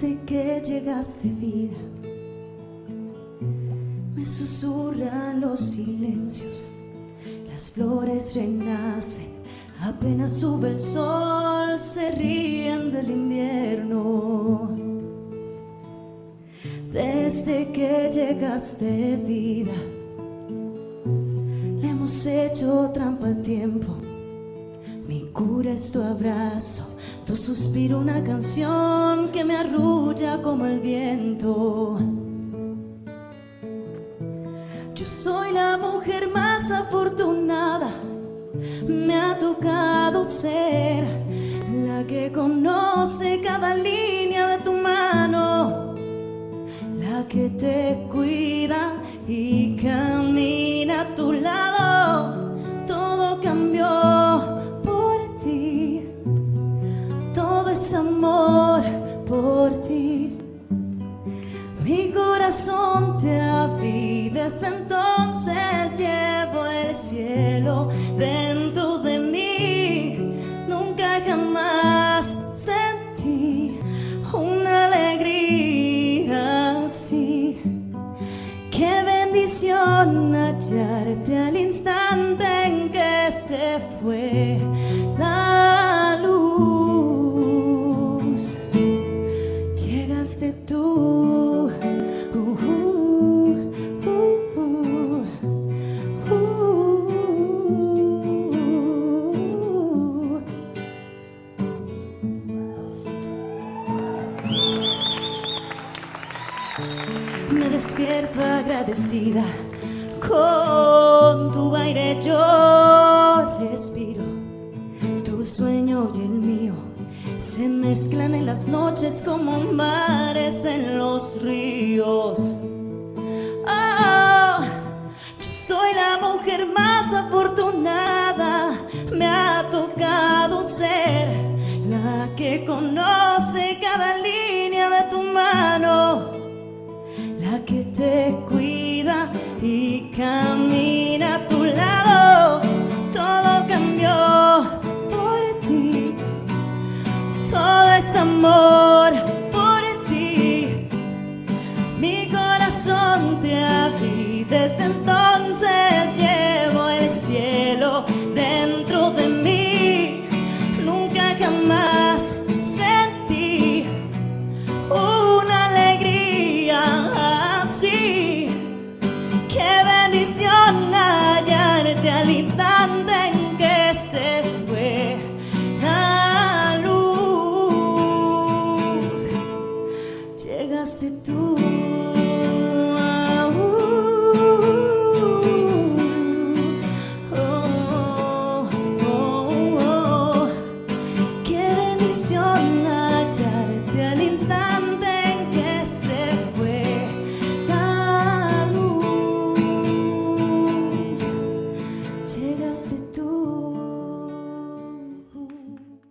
Desde que llegaste, vida, me susurran los silencios. Las flores renacen, apenas sube el sol, se ríen del invierno. Desde que llegaste, vida, le hemos hecho trampa al tiempo. Mi cura es tu abrazo, tu suspiro una canción que me arrulla como el viento. Yo soy la mujer más afortunada, me ha tocado ser la que conoce cada línea de tu mano, la que te cuida y camina a tu lado. Todo cambió por ti, todo es amor por ti. Mi corazón te abrí, desde entonces llevo el cielo dentro de mí. Nunca jamás sentí una alegría así. Qué bendición hallarte al instante en que se fue la luz. Llegaste tú. Me despierto agradecida, con tu aire yo respiro. Tu sueño y el mío se mezclan en las noches como mares en los ríos. Oh, yo soy la mujer más afortunada, me ha tocado ser la que conoce cada línea de tu mano, la que te cuida y camina a tu lado. Todo cambió por ti, todo es amor.